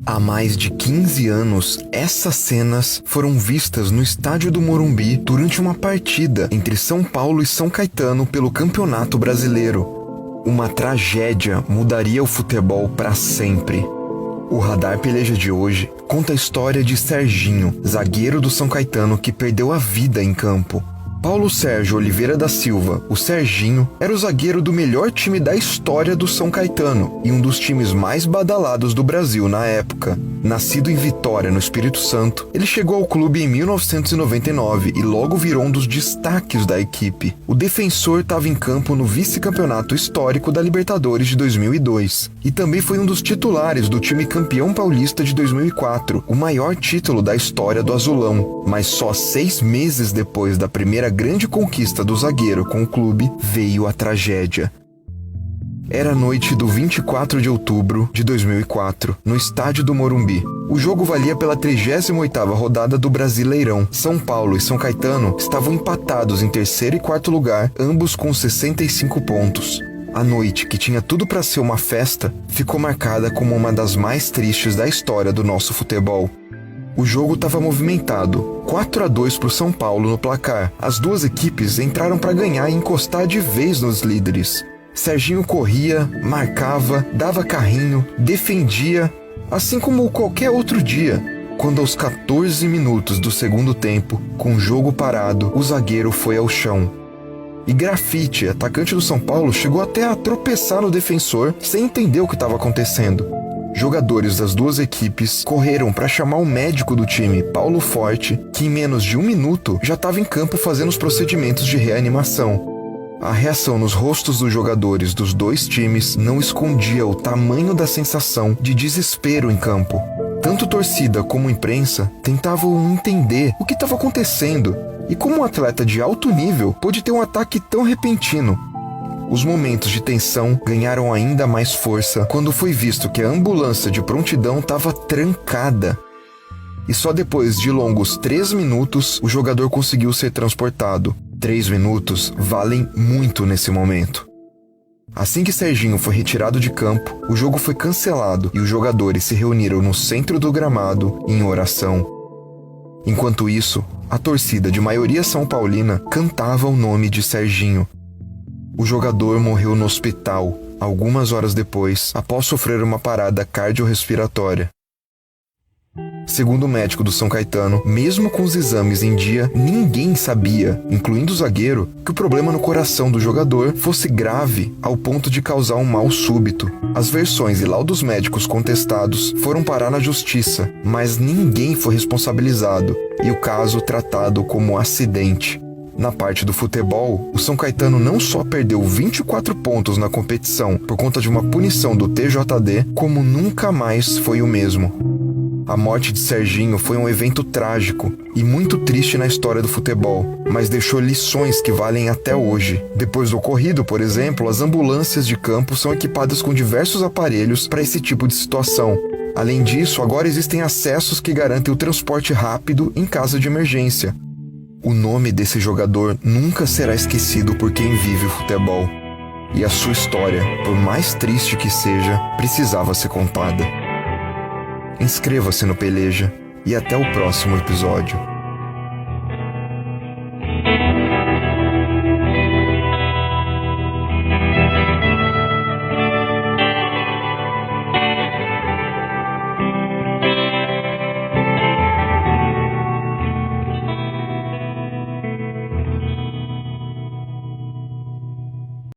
Há mais de 15 anos, essas cenas foram vistas no estádio do Morumbi durante uma partida entre São Paulo e São Caetano pelo Campeonato Brasileiro. Uma tragédia mudaria o futebol para sempre. O Radar Peleja de hoje conta a história de Serginho, zagueiro do São Caetano que perdeu a vida em campo. Paulo Sérgio Oliveira da Silva, o Serginho, era o zagueiro do melhor time da história do São Caetano e um dos times mais badalados do Brasil na época. Nascido em Vitória, no Espírito Santo, ele chegou ao clube em 1999 e logo virou um dos destaques da equipe. O defensor estava em campo no vice-campeonato histórico da Libertadores de 2002 e também foi um dos titulares do time campeão paulista de 2004, o maior título da história do Azulão. Mas só 6 meses depois da primeira grande conquista do zagueiro com o clube, veio a tragédia. Era a noite do 24 de outubro de 2004, no estádio do Morumbi. O jogo valia pela 38ª rodada do Brasileirão. São Paulo e São Caetano estavam empatados em terceiro e quarto lugar, ambos com 65 pontos. A noite, que tinha tudo para ser uma festa, ficou marcada como uma das mais tristes da história do nosso futebol. O jogo estava movimentado, 4-2 para o São Paulo no placar. As duas equipes entraram para ganhar e encostar de vez nos líderes. Serginho corria, marcava, dava carrinho, defendia, assim como qualquer outro dia. Quando aos 14 minutos do segundo tempo, com o jogo parado, o zagueiro foi ao chão. E Grafite, atacante do São Paulo, chegou até a tropeçar no defensor sem entender o que estava acontecendo. Jogadores das duas equipes correram para chamar o médico do time, Paulo Forte, que em menos de 1 minuto já estava em campo fazendo os procedimentos de reanimação. A reação nos rostos dos jogadores dos dois times não escondia o tamanho da sensação de desespero em campo. Tanto torcida como imprensa tentavam entender o que estava acontecendo e como um atleta de alto nível pôde ter um ataque tão repentino. Os momentos de tensão ganharam ainda mais força quando foi visto que a ambulância de prontidão estava trancada. E só depois de longos 3 minutos o jogador conseguiu ser transportado. 3 minutos valem muito nesse momento. Assim que Serginho foi retirado de campo, o jogo foi cancelado e os jogadores se reuniram no centro do gramado em oração. Enquanto isso, a torcida de maioria são paulina cantava o nome de Serginho. O jogador morreu no hospital, algumas horas depois, após sofrer uma parada cardiorrespiratória. Segundo o médico do São Caetano, mesmo com os exames em dia, ninguém sabia, incluindo o zagueiro, que o problema no coração do jogador fosse grave ao ponto de causar um mal súbito. As versões e laudos médicos contestados foram parar na justiça, mas ninguém foi responsabilizado e o caso tratado como acidente. Na parte do futebol, o São Caetano não só perdeu 24 pontos na competição por conta de uma punição do TJD, como nunca mais foi o mesmo. A morte de Serginho foi um evento trágico e muito triste na história do futebol, mas deixou lições que valem até hoje. Depois do ocorrido, por exemplo, as ambulâncias de campo são equipadas com diversos aparelhos para esse tipo de situação. Além disso, agora existem acessos que garantem o transporte rápido em caso de emergência. O nome desse jogador nunca será esquecido por quem vive o futebol. E a sua história, por mais triste que seja, precisava ser contada. Inscreva-se no Peleja e até o próximo episódio.